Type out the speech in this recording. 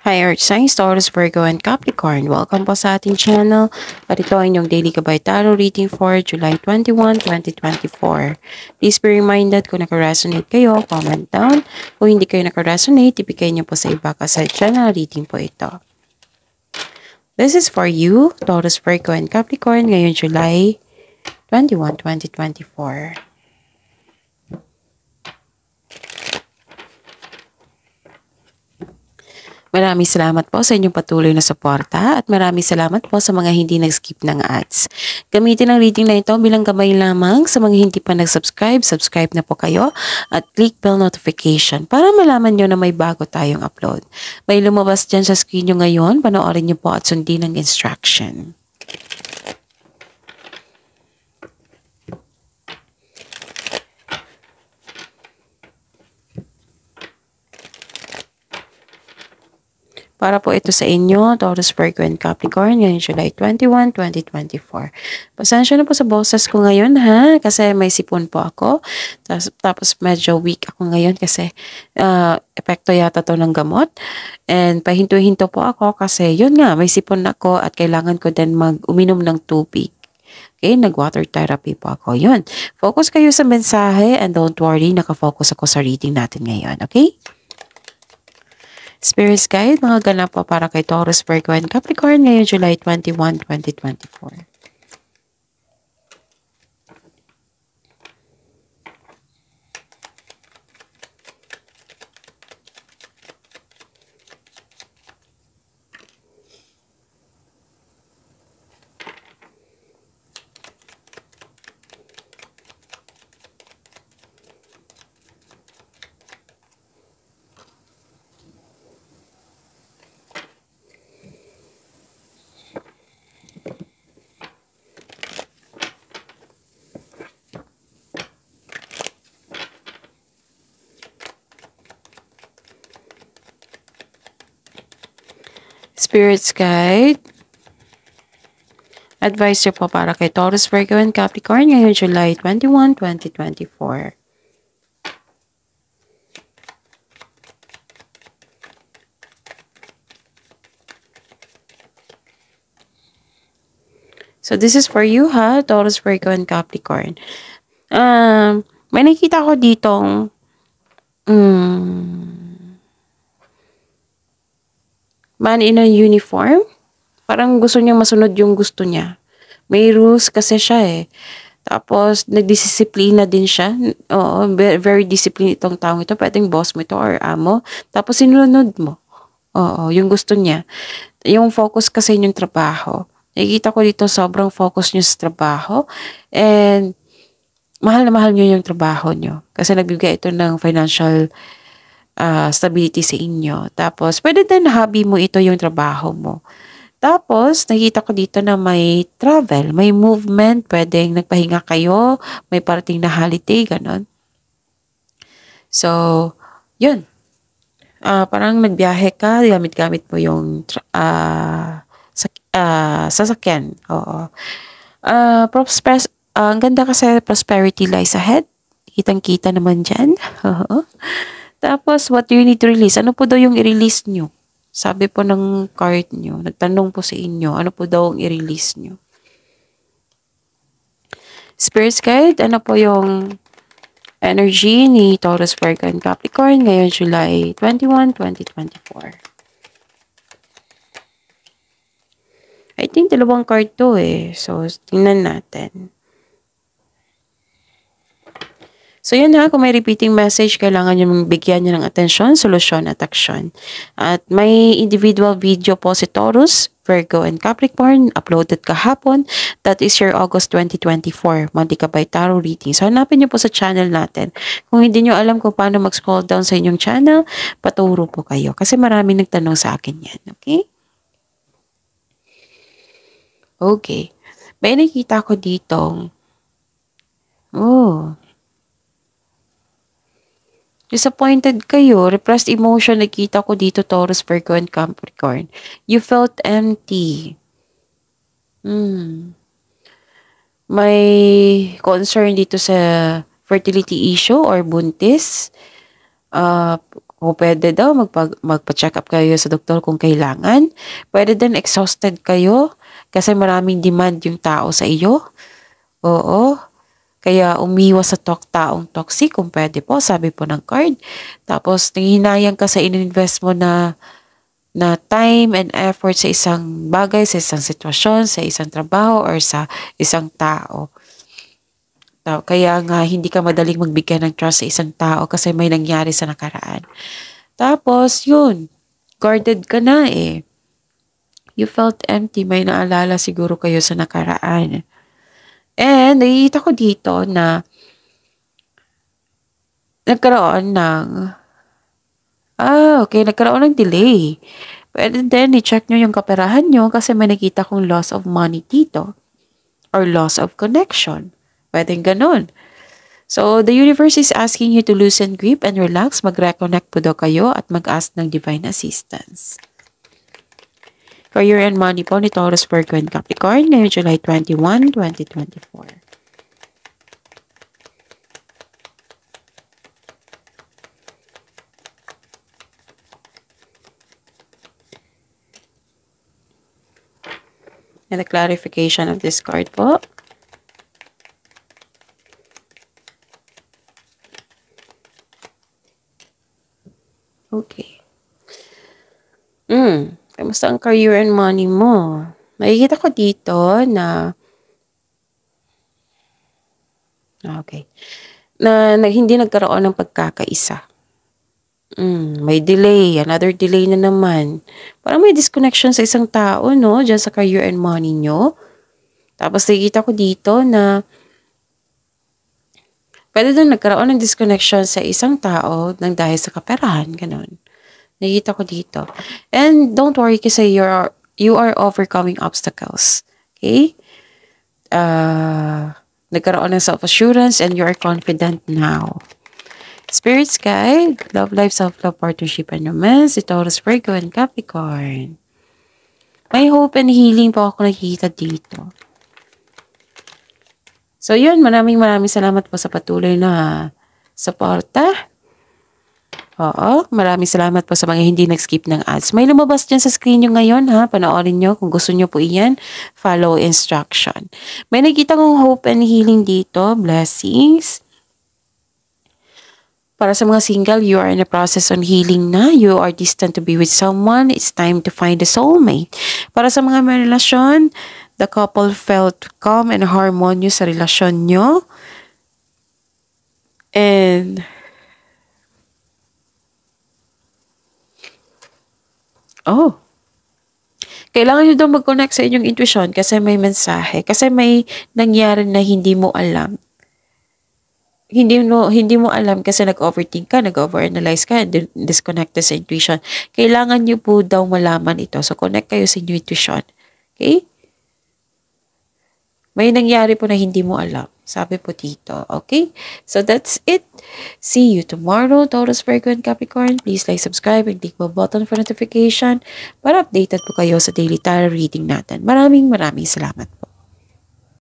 Hi Earth Signs, Taurus, Virgo, and Capricorn. Welcome po sa ating channel. At ito ang inyong Daily Gabay Tarot reading for July 21, 2024. Please be reminded kung naka-resonate kayo, comment down. Kung hindi kayo naka-resonate, ibigay niyo po sa iba kasi channel reading po ito. This is for you, Taurus, Virgo, and Capricorn ngayong July 21, 2024. Maraming salamat po sa inyong patuloy na suporta at maraming salamat po sa mga hindi nag-skip ng ads. Gamitin ang reading na ito bilang gabay lamang sa mga hindi pa nag-subscribe. Subscribe na po kayo at click bell notification para malaman nyo na may bago tayong upload. May lumabas dyan sa screen nyo ngayon, panoorin nyo po at sundin ang instruction. Para po ito sa inyo, Taurus, Virgo, and Capricorn, ngayong July 21, 2024. Pasensya na po sa boses ko ngayon ha, kasi may sipon po ako. Tapos medyo weak ako ngayon kasi epekto yata to ng gamot. And pahinto-hinto po ako kasi yun nga, may sipon ako at kailangan ko din uminom ng tubig. Okay, nag-water therapy po ako. Yun, focus kayo sa mensahe and don't worry, nakafocus ako sa reading natin ngayon. Okay? Spirit's Guide, mga ganap po para kay Taurus, Virgo, and Capricorn ngayong July 21, 2024. Spirit's Guide. Advice po para kay Taurus, Virgo, and Capricorn ngayong July 21, 2024. So this is for you ha, Taurus, Virgo, and Capricorn. May nakita ko ditong man in a uniform. Parang gusto niya masunod yung gusto niya. May rules kasi siya eh. Tapos, nagdisiplina din siya. Oo, very disciplined itong taong ito. Pwedeng boss mo ito or amo. Tapos, sinunod mo. Oo, yung gusto niya. Yung focus kasi yung trabaho. Nakikita ko dito sobrang focus niyo sa trabaho. And, mahal na mahal niyo yung trabaho niyo. Kasi nagbibigay ito ng financial stability sa inyo. Tapos, pwede din hobby mo ito yung trabaho mo. Tapos, nakita ko dito na may travel, may movement, pwedeng nagpahinga kayo, may parating na holiday, ganon. So, yun. Parang nagbiyahe ka, gamit-gamit mo yung sasakyan. Oo. Ang ganda kasi prosperity lies ahead. Kitang-kita naman dyan. Oo. Tapos, what do you need to release? Ano po daw yung i-release nyo? Sabi po ng card nyo, nagtanong po sa inyo, ano po daw ang i-release nyo? Spirit's Guide, ano po yung energy ni Taurus, Virgo, and Capricorn ngayong July 21, 2024? I think dalawang card to eh. So, tingnan natin. So, yun ha, kung may repeating message, kailangan nyo bigyan nyo ng atensyon, solusyon, at aksyon. At may individual video po si Taurus, Virgo, and Capricorn, uploaded kahapon. That is your August 2024, Monthly Gabay Tarot reading. So, hanapin nyo po sa channel natin. Kung hindi nyo alam kung paano mag-scroll down sa inyong channel, paturo po kayo. Kasi maraming nagtanong sa akin yan. Okay? Okay. May nakita ko dito. Disappointed kayo. Repressed emotion nakita ko dito, Taurus, Virgo, and Capricorn. You felt empty. May concern dito sa fertility issue or buntis. O pwede daw magpa-check up kayo sa doktor kung kailangan. Pwede din exhausted kayo kasi maraming demand yung tao sa iyo. Oo. Kaya umiwas sa taong toxic kung pwede po, sabi po ng card. Tapos nanghihinayang ka sa ininvest mo na time and effort sa isang bagay, sa isang sitwasyon, sa isang trabaho, or sa isang tao. Kaya nga hindi ka madaling magbigay ng trust sa isang tao kasi may nangyari sa nakaraan. Tapos yun, guarded ka na eh. You felt empty, may naalala siguro kayo sa nakaraan. And nakikita ko dito na nagkaroon ng nagkaroon ng delay. Pwede din i-check nyo yung kaperahan nyo kasi may nakita kong loss of money dito or loss of connection. Pwede ganun. So, the universe is asking you to loosen grip and relax. Mag-reconnect po daw kayo at mag-ask ng divine assistance. Career and money po ni Taurus, Virgo, and Capricorn ngayong July 21, 2024. And the clarification of this card po. Okay. Kamusta ang career and money mo? Makikita ko dito na hindi nagkaroon ng pagkakaisa. May delay, another delay na naman. Parang may disconnection sa isang tao, no? Diyan sa career and money nyo. Tapos nakikita ko dito na pwede din nagkaroon ng disconnection sa isang tao nang dahil sa kaperahan, ganun. Nakikita ko dito. And don't worry kasi you are overcoming obstacles. Okay? Nagkaroon ng self-assurance and you are confident now. Spirits guide, love life, self-love, partnership, and romance, si Taurus, Virgo, and Capricorn. May hope and healing po ako nakikita dito. So yun, maraming salamat po sa patuloy na suporta. Oo, maraming salamat po sa mga hindi nag-skip ng ads. May lumabas dyan sa screen nyo ngayon ha, panoorin nyo kung gusto nyo po iyan, follow instruction. May nakita kong hope and healing dito, blessings. Para sa mga single, you are in a process on healing na. You are destined to be with someone. It's time to find a soulmate. Para sa mga may relasyon, the couple felt calm and harmonious sa relasyon nyo. And kailangan nyo daw mag-connect sa inyong intuition kasi may mensahe. Kasi may nangyari na hindi mo alam. Hindi mo alam kasi nag-overthink ka, nag-overanalyze ka, disconnected sa intuition. Kailangan nyo po daw malaman ito. So, connect kayo sa inyong intuition. Okay? May nangyari po na hindi mo alam. Sabi po dito. Okay? So, that's it. See you tomorrow, Taurus, Virgo, and Capricorn. Please like, subscribe, and click the button for notification para updated po kayo sa daily tarot reading natin. Maraming salamat.